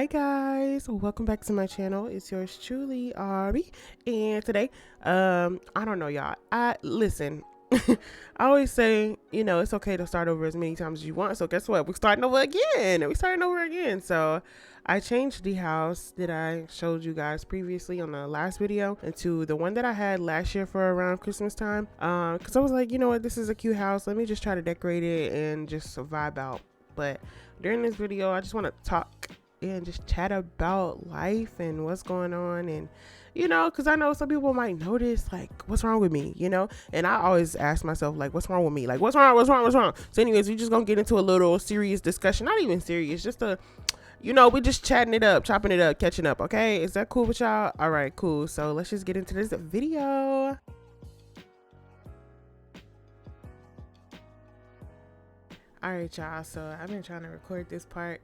Hi guys, welcome back to my channel. It's yours truly, Ari, and today, I don't know, y'all. I listen. I always say, it's okay to start over as many times as you want. So guess what? We're starting over again. So I changed the house that I showed you guys previously on the last video into the one that I had last year for around Christmas time. Because I was like, you know what, this is a cute house. Let me just try to decorate it and just vibe out. But during this video, I just want to talk and just chat about life and what's going on. And because I know some people might notice, like, what's wrong with me, and I always ask myself, like, what's wrong with me, like, what's wrong. So anyways, we just gonna get into a little serious discussion, not even serious, just we just chatting it up, chopping it up, catching up. Okay, is that cool with y'all? All right, cool. So let's just get into this video. All right, y'all, so I've been trying to record this part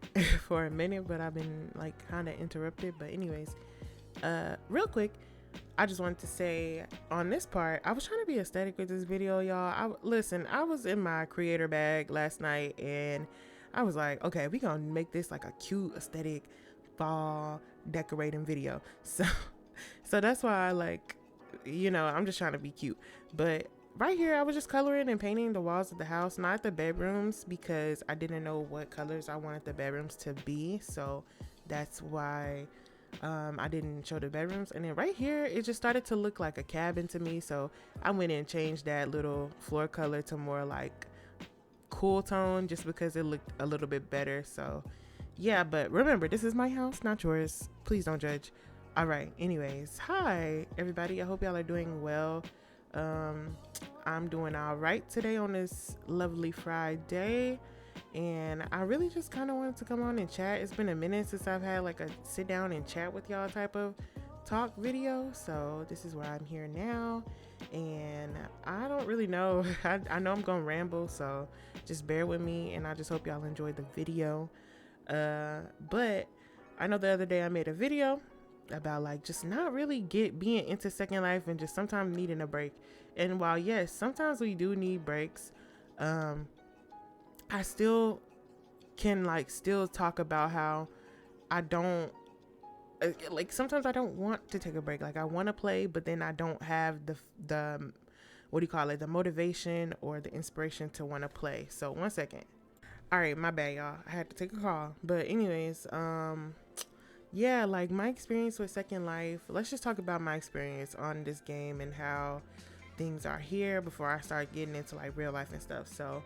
for a minute, but I've been like kind of interrupted. But anyways, real quick, I just wanted to say on this part, I was trying to be aesthetic with this video, y'all. I was in my creator bag last night and I was like, okay, we gonna make this like a cute aesthetic fall decorating video. So that's why I'm just trying to be cute. But right here, I was just coloring and painting the walls of the house, not the bedrooms, because I didn't know what colors I wanted the bedrooms to be. So that's why I didn't show the bedrooms. And then right here, it just started to look like a cabin to me. So I went and changed that little floor color to more like cool tone, just because it looked a little bit better. So yeah, but remember, this is my house, not yours. Please don't judge. All right, anyways, hi everybody, I hope y'all are doing well. I'm doing all right today on this lovely Friday, and I really just kind of wanted to come on and chat. It's been a minute since I've had like a sit down and chat with y'all type of talk video, so this is why I'm here now. And I don't really know, I know I'm gonna ramble, so just bear with me, and I just hope y'all enjoyed the video. But I know the other day I made a video about like just not really being into Second Life and just sometimes needing a break. And while yes, sometimes we do need breaks, I still can still talk about how I don't sometimes I don't want to take a break. Like, I want to play, but then I don't have the what do you call it, the motivation or the inspiration to want to play. So one second. All right, my bad, y'all, I had to take a call. But anyways, yeah, like my experience with Second Life, let's just talk about my experience on this game and how things are here before I start getting into like real life and stuff. So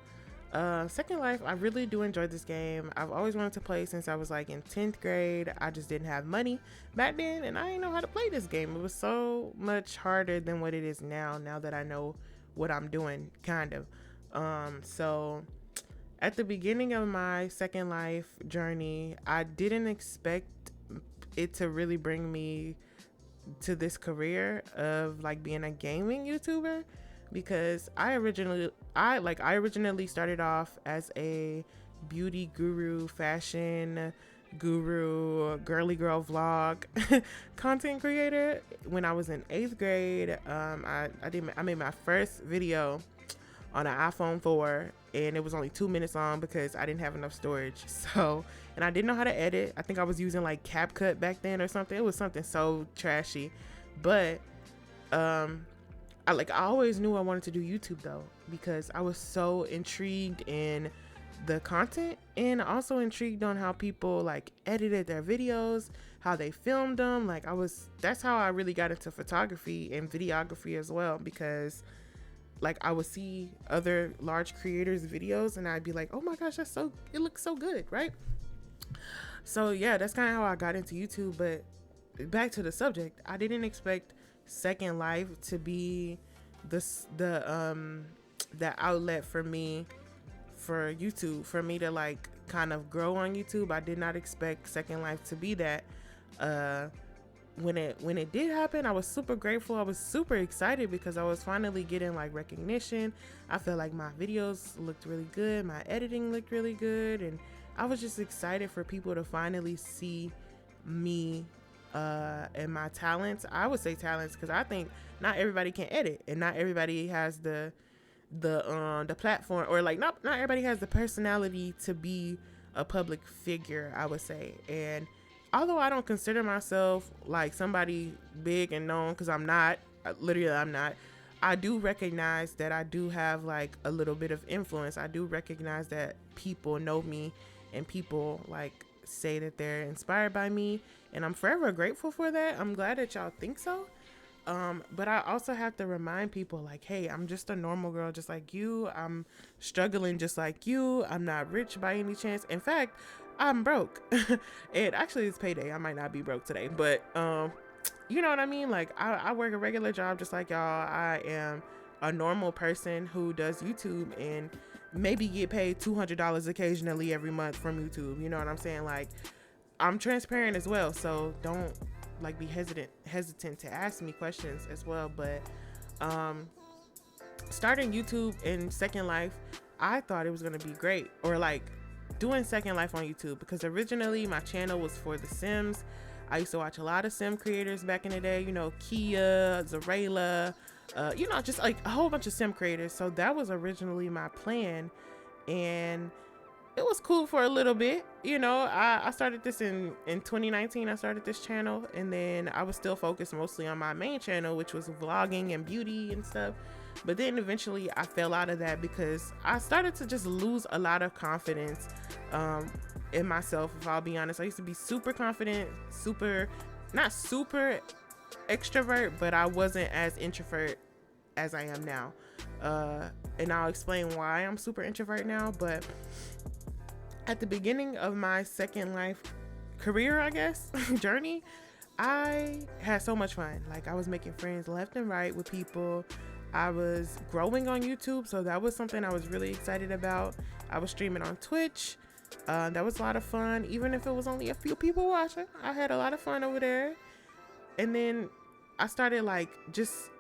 Second Life, I really do enjoy this game. I've always wanted to play since I was like in 10th grade. I just didn't have money back then, and I didn't know how to play this game. It was so much harder than what it is now that I know what I'm doing, kind of. So at the beginning of my Second Life journey, I didn't expect it to really bring me to this career of like being a gaming YouTuber, because I originally started off as a beauty guru, fashion guru, girly girl vlog content creator when I was in 8th grade. I made my first video on an iPhone 4, and it was only 2 minutes long because I didn't have enough storage. So, and I didn't know how to edit. I think I was using like CapCut back then or something. It was something so trashy. But I always knew I wanted to do YouTube though, because I was so intrigued in the content and also intrigued on how people like edited their videos, how they filmed them. That's how I really got into photography and videography as well, because like I would see other large creators' videos and I'd be like, oh my gosh, it looks so good, right? So yeah, that's kind of how I got into YouTube. But back to the subject, I didn't expect Second Life to be the outlet for me for YouTube, for me to like kind of grow on YouTube. I did not expect Second Life to be that. When it did happen, I was super grateful. I was super excited because I was finally getting like recognition. I felt like my videos looked really good, my editing looked really good, and I was just excited for people to finally see me and my talents. I would say talents because I think not everybody can edit, and not everybody has the platform, or like not everybody has the personality to be a public figure, I would say. And although I don't consider myself like somebody big and known, because I'm not, literally I'm not, I do recognize that I do have like a little bit of influence. I do recognize that people know me and people like say that they're inspired by me, and I'm forever grateful for that. I'm glad that y'all think so. But I also have to remind people like, hey, I'm just a normal girl just like you. I'm struggling just like you. I'm not rich by any chance. In fact, I'm broke. And actually it's payday. I might not be broke today, but you know what I mean? Like I work a regular job just like y'all. I am a normal person who does YouTube and maybe get paid $200 occasionally every month from YouTube. You know what I'm saying? Like, I'm transparent as well, so don't like be hesitant to ask me questions as well. But starting YouTube in Second Life, I thought it was gonna be great, or like doing Second Life on YouTube, because originally my channel was for The Sims. I used to watch a lot of sim creators back in the day, you know, Kia, Zarela, you know, just like a whole bunch of sim creators. So that was originally my plan, and it was cool for a little bit. You know, I started this in 2019. I started this channel, and then I was still focused mostly on my main channel, which was vlogging and beauty and stuff. But then eventually I fell out of that because I started to just lose a lot of confidence in myself, if I'll be honest. I used to be super confident, not super extrovert, but I wasn't as introvert as I am now. And I'll explain why I'm super introvert now. But at the beginning of my Second Life career, I guess, journey, I had so much fun. Like, I was making friends left and right with people. I was growing on YouTube, so that was something I was really excited about. I was streaming on Twitch. That was a lot of fun, even if it was only a few people watching. I had a lot of fun over there. And then I started like just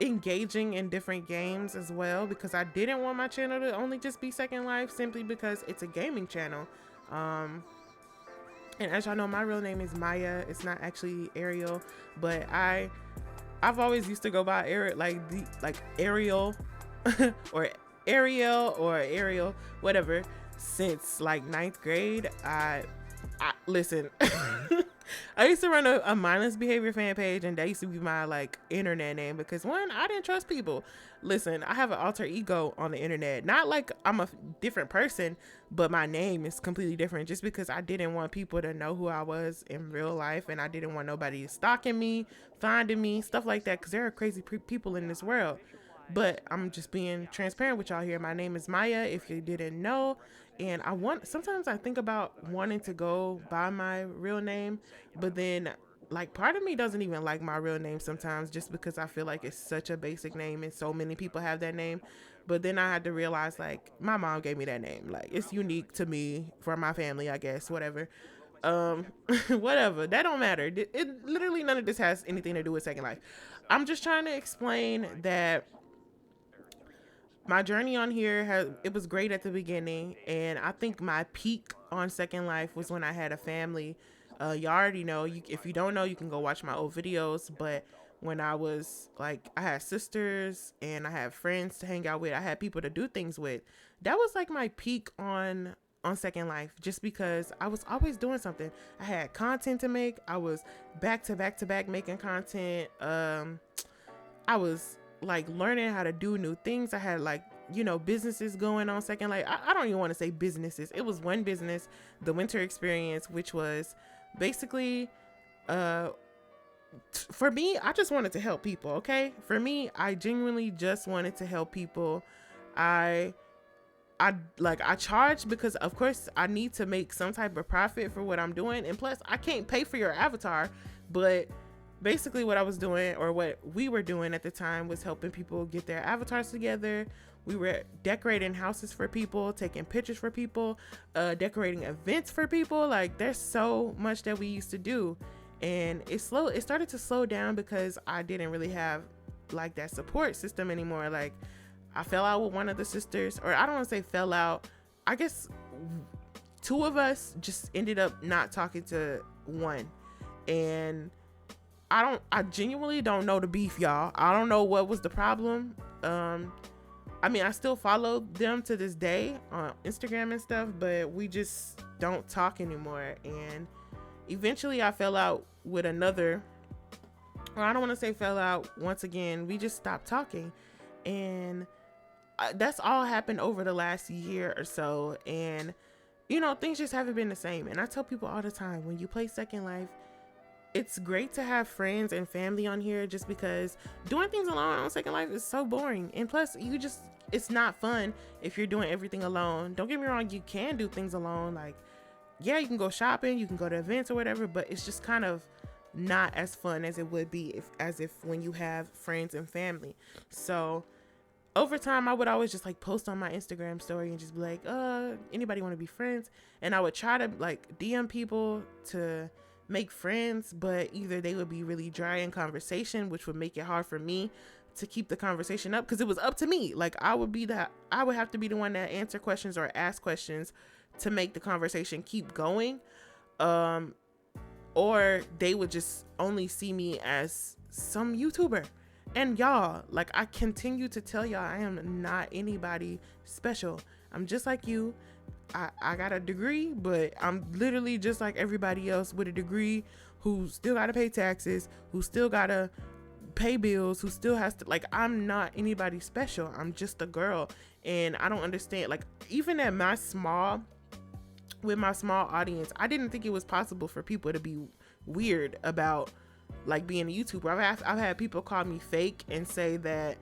engaging in different games as well, because I didn't want my channel to only just be Second Life, simply because it's a gaming channel. And as y'all know, my real name is Maya. It's not actually Ariel, but I've always used to go by Ariel or Ariel, whatever, since like 9th grade. I listen. I used to run a mindless behavior fan page, and that used to be my like internet name, because one, I didn't trust people. Listen, I have an alter ego on the internet. Not like I'm a different person, but my name is completely different, just because I didn't want people to know who I was in real life, and I didn't want nobody stalking me, finding me, stuff like that, because there are crazy people in this world. But I'm just being transparent with y'all here. My name is Maya, if you didn't know. And sometimes I think about wanting to go by my real name, but then like part of me doesn't even like my real name sometimes, just because I feel like it's such a basic name and so many people have that name. But then I had to realize, like, my mom gave me that name. Like, it's unique to me, for my family, I guess, whatever. Whatever, that don't matter. It literally, none of this has anything to do with Second Life. I'm just trying to explain that my journey on here it was great at the beginning, and I think my peak on Second Life was when I had a family. You already know. If you don't know, you can go watch my old videos. But when I was like, I had sisters and I had friends to hang out with. I had people to do things with. That was like my peak on Second Life, just because I was always doing something. I had content to make. I was back to back making content. I was like learning how to do new things. I had like, you know, businesses going on Second Life. I don't even want to say businesses. It was one business, the Winter Experience, which was basically for me, I just wanted to help people. Okay, for me, I genuinely just wanted to help people. I charge because of course I need to make some type of profit for what I'm doing, and plus I can't pay for your avatar. But basically what I was doing, or what we were doing at the time, was helping people get their avatars together. We were decorating houses for people, taking pictures for people, decorating events for people. Like, there's so much that we used to do, and it started to slow down because I didn't really have like that support system anymore. Like, I fell out with one of the sisters, or I don't want to say fell out. I guess two of us just ended up not talking to one, and I genuinely don't know the beef, y'all. I don't know what was the problem. I mean, I still follow them to this day on Instagram and stuff, but we just don't talk anymore. And eventually I fell out with another, or I don't want to say fell out once again. We just stopped talking. And that's all happened over the last year or so. And, you know, things just haven't been the same. And I tell people all the time, when you play Second Life, it's great to have friends and family on here, just because doing things alone on Second Life is so boring. And plus, it's not fun if you're doing everything alone. Don't get me wrong, you can do things alone. Like, yeah, you can go shopping, you can go to events or whatever, but it's just kind of not as fun as it would be if when you have friends and family. So over time, I would always just like post on my Instagram story and just be like, anybody want to be friends? And I would try to like DM people to make friends, but either they would be really dry in conversation, which would make it hard for me to keep the conversation up, because it was up to me. Like, I would have to be the one that answer questions or ask questions to make the conversation keep going. Or they would just only see me as some YouTuber. And y'all, like, I continue to tell y'all, I am not anybody special. I'm just like you. I got a degree, but I'm literally just like everybody else with a degree who still got to pay taxes, who still got to pay bills, who still has to, like, I'm not anybody special. I'm just a girl. And I don't understand, like, even at with my small audience, I didn't think it was possible for people to be weird about like being a YouTuber. I've had people call me fake and say that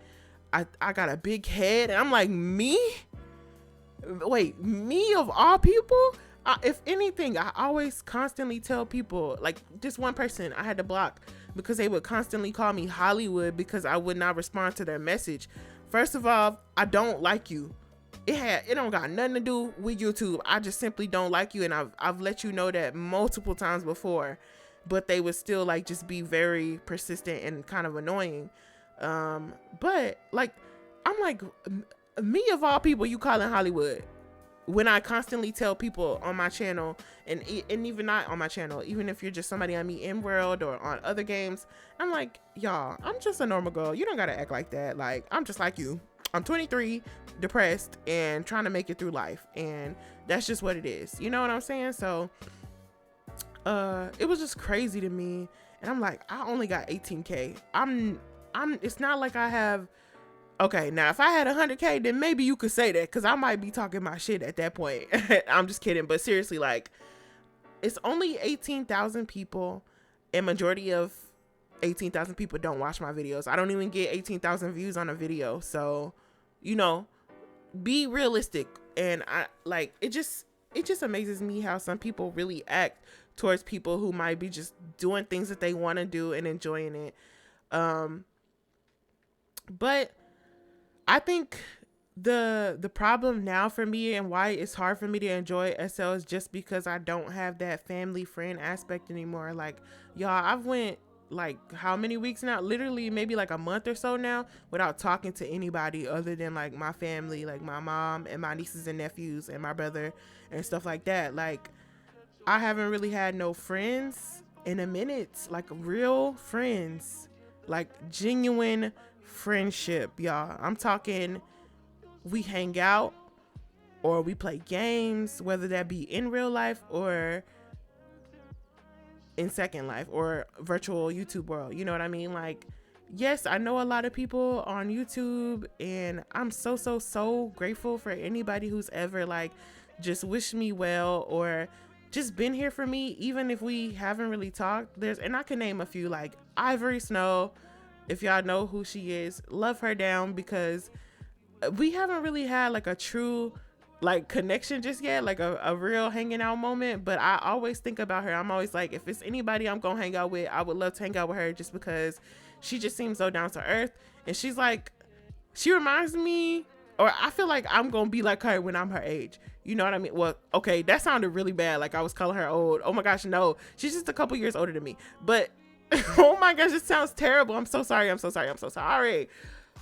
I got a big head, and I'm like, me? Wait, me of all people? If anything, I always constantly tell people, like this one person I had to block because they would constantly call me Hollywood because I would not respond to their message. First of all, I don't like you. It don't got nothing to do with YouTube. I just simply don't like you, and I've let you know that multiple times before, but they would still like just be very persistent and kind of annoying. But like, I'm like, me of all people you calling Hollywood, when I constantly tell people on my channel, and even not on my channel, even if you're just somebody I meet in world or on other games, I'm like, y'all, I'm just a normal girl. You don't gotta act like that. Like, I'm just like you. I'm 23, depressed, and trying to make it through life, and that's just what it is. You know what I'm saying? So it was just crazy to me, and I'm like, I only got 18K. It's not like I have. Okay, now if I had 100K, then maybe you could say that, because I might be talking my shit at that point. I'm just kidding, but seriously, like, it's only 18,000 people, and majority of 18,000 people don't watch my videos. I don't even get 18,000 views on a video. So, you know, be realistic. And I like, it just amazes me how some people really act towards people who might be just doing things that they want to do and enjoying it. But I think the problem now for me, and why it's hard for me to enjoy SL, is just because I don't have that family friend aspect anymore. Like, y'all, I've went like how many weeks now, literally maybe like a month or so now, without talking to anybody other than like my family, like my mom and my nieces and nephews and my brother and stuff like that. Like, I haven't really had no friends in a minute, like real friends, like genuine friendship, y'all. I'm talking, we hang out or we play games, whether that be in real life or in Second Life or virtual YouTube world. You know what I mean? Like, yes, I know a lot of people on YouTube, and I'm so grateful for anybody who's ever like just wished me well or just been here for me, even if we haven't really talked. And I can name a few, like Ivory Snow, if y'all know who she is, love her down, because we haven't really had like a true like connection just yet, like a real hanging out moment. But I always think about her. I'm always like, if it's anybody I'm gonna hang out with, I would love to hang out with her, just because she just seems so down to earth. And she's like, she reminds me, or I feel like I'm gonna be like her when I'm her age. You know what I mean? Well, okay, that sounded really bad, like I was calling her old. Oh my gosh, no, she's just a couple years older than me. But oh my gosh, it sounds terrible. I'm so sorry.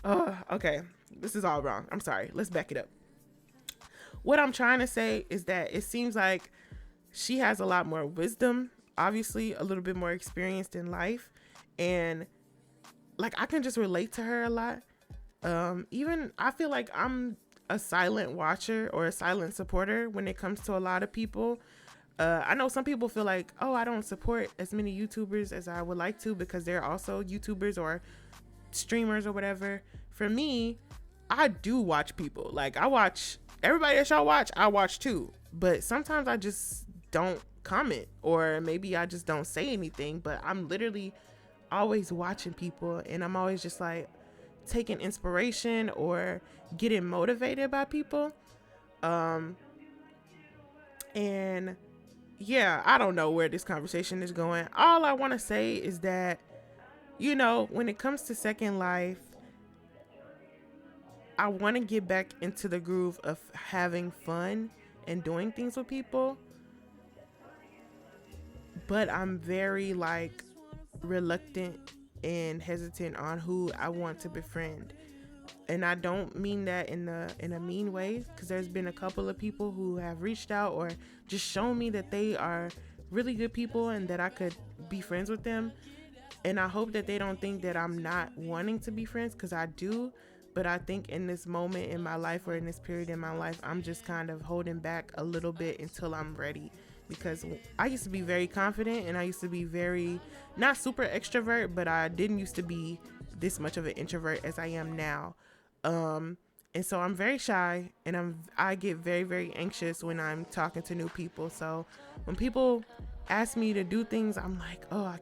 Okay, this is all wrong. I'm sorry. Let's back it up. What I'm trying to say is that it seems like she has a lot more wisdom, obviously a little bit more experienced in life, and like I can just relate to her a lot. Even I feel like I'm a silent watcher or a silent supporter when it comes to a lot of people. I know some people feel like, oh, I don't support as many YouTubers as I would like to because they're also YouTubers or streamers or whatever. For me, I do watch people. Like, I watch everybody that y'all watch, I watch too. But sometimes I just don't comment, or maybe I just don't say anything, but I'm literally always watching people, and I'm always just like taking inspiration or getting motivated by people. And yeah, I don't know where this conversation is going. All I want to say is that, you know, when it comes to Second Life, I want to get back into the groove of having fun and doing things with people. But I'm very like reluctant and hesitant on who I want to befriend. And I don't mean that in a mean way, because there's been a couple of people who have reached out or just shown me that they are really good people and that I could be friends with them. And I hope that they don't think that I'm not wanting to be friends, because I do. But I think in this moment in my life, or in this period in my life, I'm just kind of holding back a little bit until I'm ready. Because I used to be very confident, and I used to be very, not super extrovert, but I didn't used to be this much of an introvert as I am now. And so I'm very shy, and I get very, very anxious when I'm talking to new people. So when people ask me to do things, I'm like, oh, I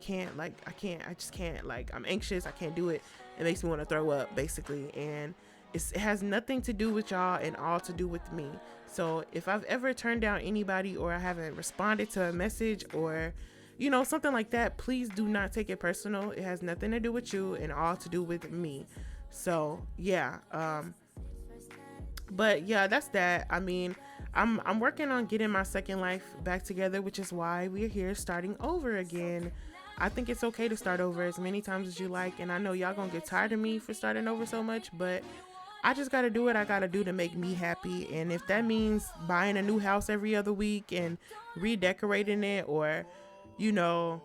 just can't, like, I'm anxious. I can't do it. It makes me want to throw up, basically. And it has nothing to do with y'all and all to do with me. So if I've ever turned down anybody, or I haven't responded to a message, or, you know, something like that, please do not take it personal. It has nothing to do with you and all to do with me. So yeah, but yeah, that's that. I mean, I'm working on getting my Second Life back together, which is why we're here starting over again. I think it's okay to start over as many times as you like, and I know y'all gonna get tired of me for starting over so much, but I just gotta do what I gotta do to make me happy. And if that means buying a new house every other week and redecorating it, or, you know,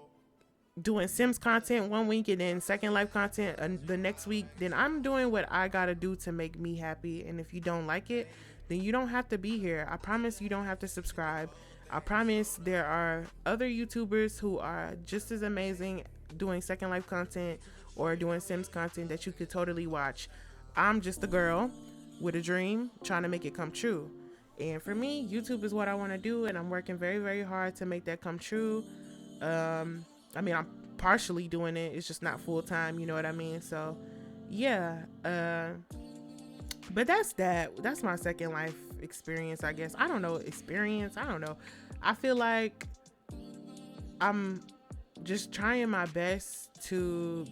doing Sims content one week and then Second Life content the next week, then I'm doing what I gotta do to make me happy. And if you don't like it, then you don't have to be here. I promise you don't have to subscribe. I promise there are other YouTubers who are just as amazing doing Second Life content or doing Sims content that you could totally watch. I'm just a girl with a dream trying to make it come true. And for me, YouTube is what I want to do, and I'm working very, very hard to make that come true. I mean, I'm partially doing it. It's just not full time. You know what I mean? So, yeah. But that's that. That's my Second Life experience, I guess. I don't know. I don't know. I feel like I'm just trying my best to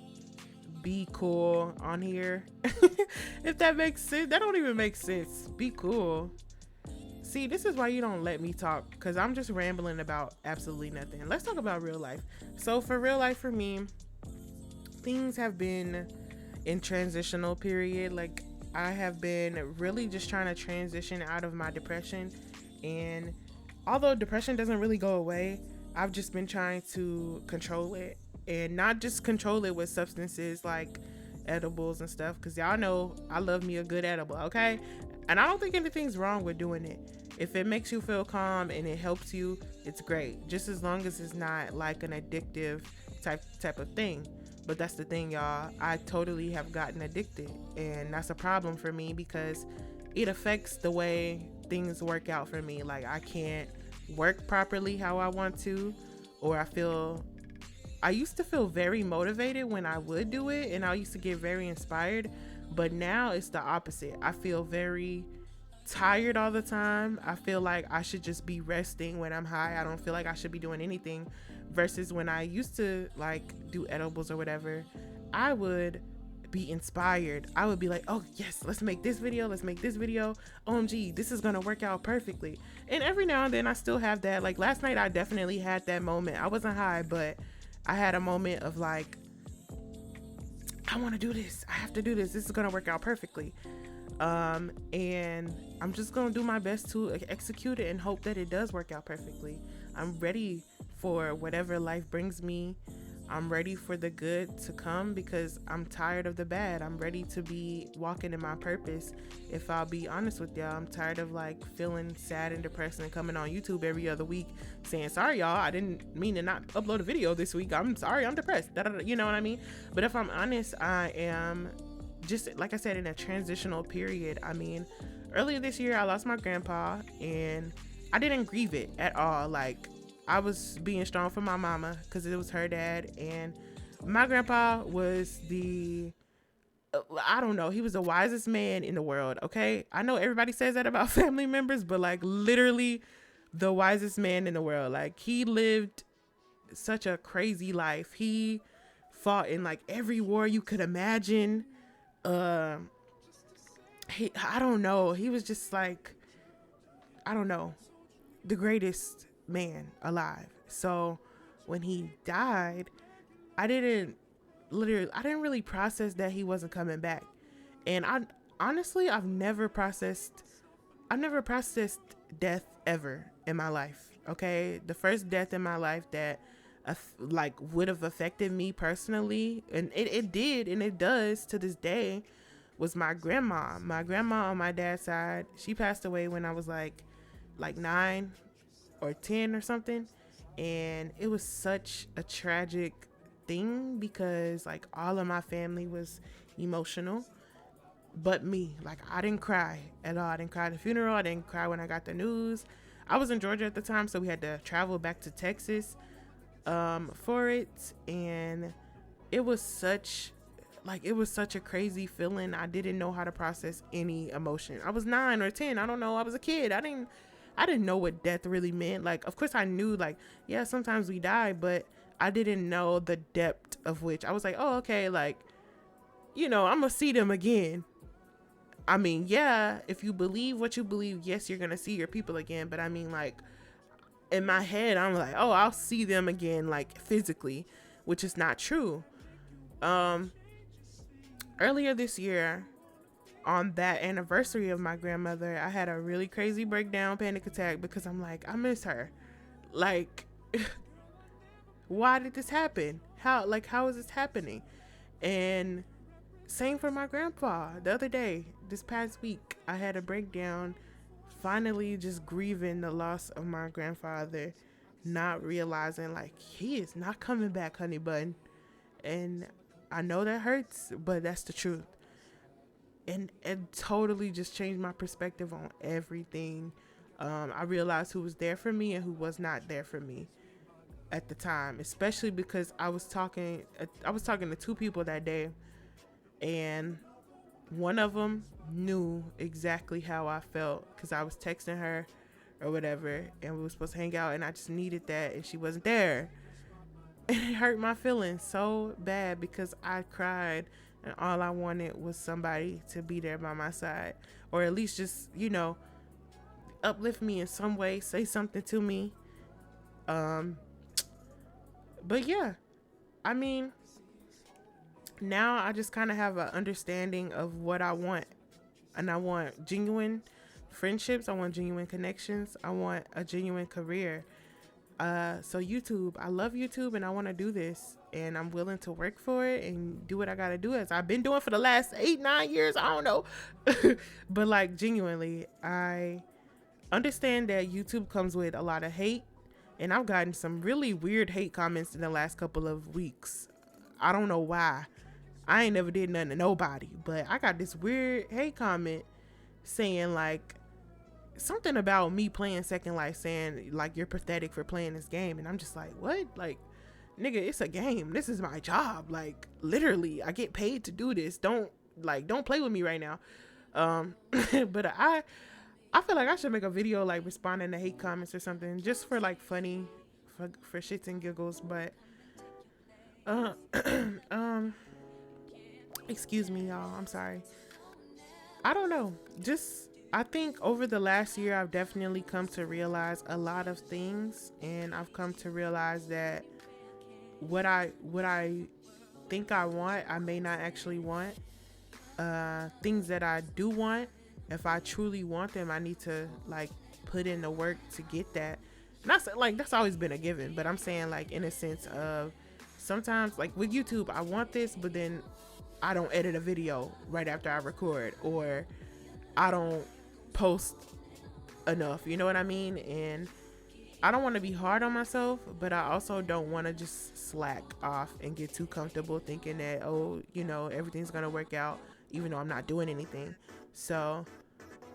be cool on here. If that makes sense. That don't even make sense. Be cool. See, this is why you don't let me talk, because I'm just rambling about absolutely nothing. Let's talk about real life. So for real life, for me, things have been in transitional period. Like, I have been really just trying to transition out of my depression. And although depression doesn't really go away, I've just been trying to control it. And not just control it with substances like edibles and stuff, because y'all know I love me a good edible, okay? And I don't think anything's wrong with doing it. If it makes you feel calm and it helps you, it's great. Just as long as it's not like an addictive type of thing. But that's the thing, y'all. I totally have gotten addicted. And that's a problem for me, because it affects the way things work out for me. Like, I can't work properly how I want to, or I used to feel very motivated when I would do it, and I used to get very inspired. But now it's the opposite. I feel very tired all the time. I feel like I should just be resting when I'm high. I don't feel like I should be doing anything. Versus when I used to like do edibles or whatever, I would be inspired. I would be like, oh yes, let's make this video. OMG, this is gonna work out perfectly. And every now and then I still have that. Like last night, I definitely had that moment. I wasn't high, but I had a moment of like, I want to do this. I have to do this. This is going to work out perfectly. And I'm just going to do my best to execute it and hope that it does work out perfectly. I'm ready for whatever life brings me. I'm ready for the good to come because I'm tired of the bad. I'm ready to be walking in my purpose. If I'll be honest with y'all, I'm tired of like feeling sad and depressed and coming on YouTube every other week saying, sorry y'all, I didn't mean to not upload a video this week. I'm sorry, I'm depressed. You know what I mean? But if I'm honest, I am just, like I said, in a transitional period. I mean, earlier this year, I lost my grandpa and I didn't grieve it at all. Like, I was being strong for my mama because it was her dad, and my grandpa was I don't know, he was the wisest man in the world, okay? I know everybody says that about family members, but like literally the wisest man in the world. Like, he lived such a crazy life. He fought in like every war you could imagine. I don't know, he was just like, I don't know, the greatest man alive. So when he died, I didn't really process that he wasn't coming back. And I've never processed death ever in my life. Okay, the first death in my life that like would have affected me personally, and it did, and it does to this day, was my grandma. My grandma on my dad's side, she passed away when I was like 9 or 10 or something. And it was such a tragic thing because like all of my family was emotional but me. Like, I didn't cry at all. I didn't cry at the funeral. I didn't cry when I got the news. I was in Georgia at the time, so we had to travel back to Texas for it. And it was such a crazy feeling. I didn't know how to process any emotion. I was 9 or 10. I don't know. I was a kid. I didn't know what death really meant. Like, of course I knew, like, yeah, sometimes we die, but I didn't know the depth of which. I was like, oh, okay, like, I'm gonna see them again. I mean, yeah, if you believe what you believe, yes, you're gonna see your people again. But I mean, like, in my head, I'm like, oh, I'll see them again, like, physically, which is not true. Earlier this year, on that anniversary of my grandmother, I had a really crazy breakdown, panic attack, because I'm like, I miss her. Like, why did this happen? How is this happening? And same for my grandpa. The other day, this past week, I had a breakdown, finally just grieving the loss of my grandfather, not realizing, like, he is not coming back, honey bun. And I know that hurts, but that's the truth. And it totally just changed my perspective on everything. I realized who was there for me and who was not there for me at the time, especially because I was talking to 2 people that day, and one of them knew exactly how I felt because I was texting her or whatever, and we were supposed to hang out, and I just needed that, and she wasn't there. And it hurt my feelings so bad because I cried, and all I wanted was somebody to be there by my side, or at least just, uplift me in some way, say something to me. But yeah, I mean, now I just kind of have an understanding of what I want. And I want genuine friendships. I want genuine connections. I want a genuine career. So YouTube, I love YouTube, and I want to do this, and I'm willing to work for it and do what I got to do, as I've been doing for the last 8-9 years. I don't know. But like, genuinely, I understand that YouTube comes with a lot of hate, and I've gotten some really weird hate comments in the last couple of weeks. I don't know why. I ain't never did nothing to nobody, but I got this weird hate comment saying like something about me playing Second Life, saying like, you're pathetic for playing this game. And I'm just like, what? Like, nigga, it's a game. This is my job. Like, literally, I get paid to do this. Don't play with me right now. But I feel like I should make a video like responding to hate comments or something, just for like funny, for shits and giggles. But excuse me, y'all, I'm sorry. I don't know, I think over the last year, I've definitely come to realize a lot of things, and I've come to realize that what I think I want, I may not actually want. Things that I do want, if I truly want them, I need to like put in the work to get that. Not like that's always been a given, but I'm saying like in a sense of sometimes like with YouTube, I want this, but then I don't edit a video right after I record, or I don't post enough, you know what I mean? And I don't want to be hard on myself, but I also don't want to just slack off and get too comfortable thinking that, oh, you know, everything's going to work out, even though I'm not doing anything. So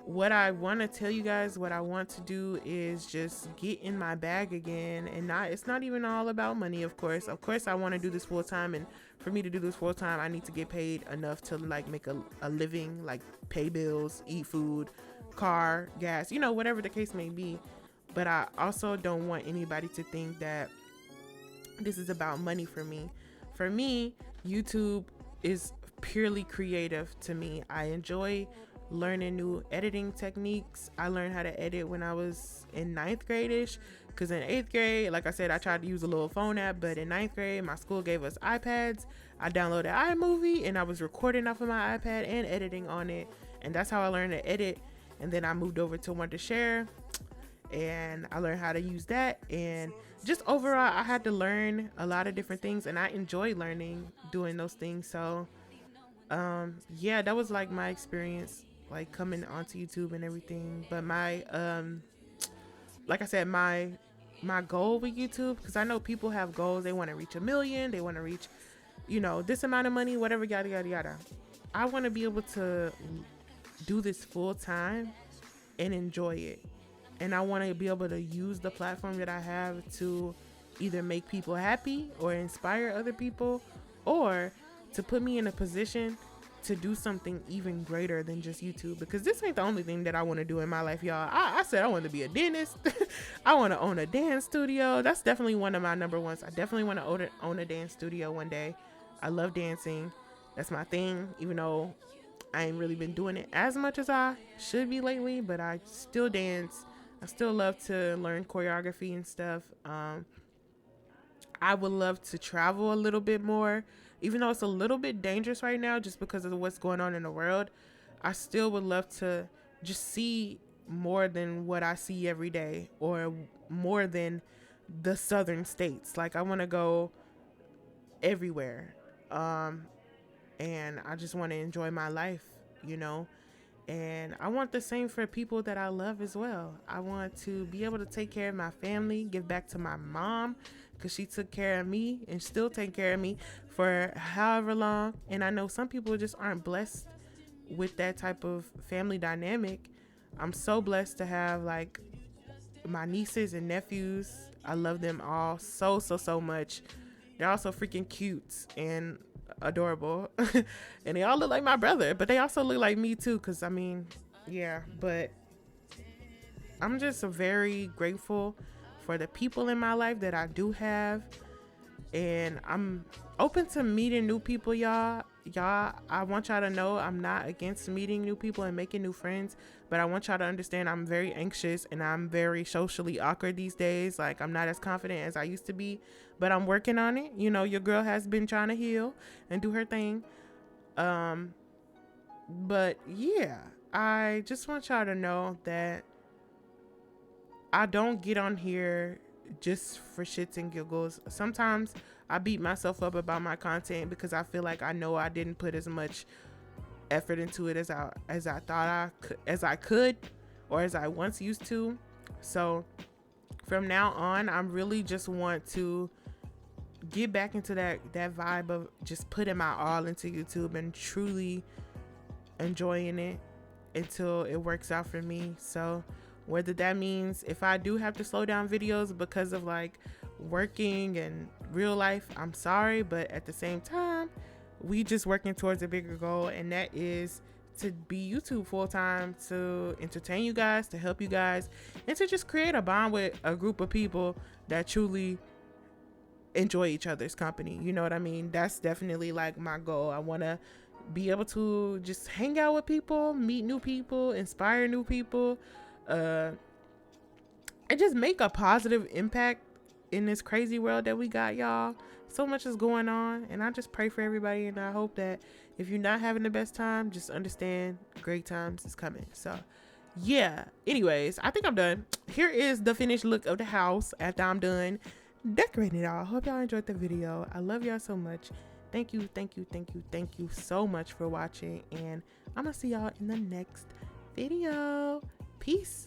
what I want to tell you guys, what I want to do is just get in my bag again. And it's not even all about money, of course. Of course, I want to do this full time. And for me to do this full time, I need to get paid enough to like make a living, like pay bills, eat food, car, gas, you know, whatever the case may be. But I also don't want anybody to think that this is about money for me. For me, YouTube is purely creative to me. I enjoy learning new editing techniques. I learned how to edit when I was in 9th grade-ish, because in 8th grade, like I said, I tried to use a little phone app, but in 9th grade, my school gave us iPads. I downloaded iMovie, and I was recording off of my iPad and editing on it, and that's how I learned to edit. And then I moved over to Wondershare, and I learned how to use that. And just overall, I had to learn a lot of different things, and I enjoy learning doing those things. So yeah, that was like my experience, like coming onto YouTube and everything. But my like I said, my goal with YouTube, because I know people have goals, they want to reach 1 million, they want to reach, you know, this amount of money, whatever, yada yada yada. I want to be able to do this full time and enjoy it. And I want to be able to use the platform that I have to either make people happy or inspire other people, or to put me in a position to do something even greater than just YouTube. Because this ain't the only thing that I want to do in my life, y'all. I said I want to be a dentist. I want to own a dance studio. That's definitely one of my number ones. I definitely want to own a dance studio one day. I love dancing. That's my thing, even though I ain't really been doing it as much as I should be lately, but I still dance. I still love to learn choreography and stuff. I would love to travel a little bit more, even though it's a little bit dangerous right now just because of what's going on in the world. I still would love to just see more than what I see every day, or more than the southern states. Like, I want to go everywhere. And I just want to enjoy my life, you know. And I want the same for people that I love as well. I want to be able to take care of my family, give back to my mom, because she took care of me and still take care of me for however long. And I know some people just aren't blessed with that type of family dynamic. I'm so blessed to have like my nieces and nephews. I love them all so much. They're all so freaking cute and adorable. And they all look like my brother, but they also look like me too, because I mean, yeah. But I'm just very grateful for the people in my life that I do have, and I'm open to meeting new people, y'all. I want y'all to know I'm not against meeting new people and making new friends, but I want y'all to understand I'm very anxious and I'm very socially awkward these days. Like, I'm not as confident as I used to be, but I'm working on it. You know, your girl has been trying to heal and do her thing. But yeah, I just want y'all to know that I don't get on here just for shits and giggles. Sometimes I beat myself up about my content because I feel like I know I didn't put as much effort into it as I thought I could, or as I once used to. So from now on, I really just want to get back into that vibe of just putting my all into YouTube and truly enjoying it until it works out for me. So whether that means if I do have to slow down videos because of like working and real life, I'm sorry, but at the same time, we just working towards a bigger goal, and that is to be YouTube full time, to entertain you guys, to help you guys, and to just create a bond with a group of people that truly enjoy each other's company. You know what I mean? That's definitely like my goal. I want to be able to just hang out with people, meet new people, inspire new people, and just make a positive impact in this crazy world that we got, y'all. So much is going on, and I just pray for everybody, and I hope that if you're not having the best time, just understand great times is coming. So yeah, anyways, I think I'm done. Here is the finished look of the house after I'm done decorating it all. Hope y'all enjoyed the video. I love y'all so much. Thank you so much for watching, and I'm gonna see y'all in the next video. Peace.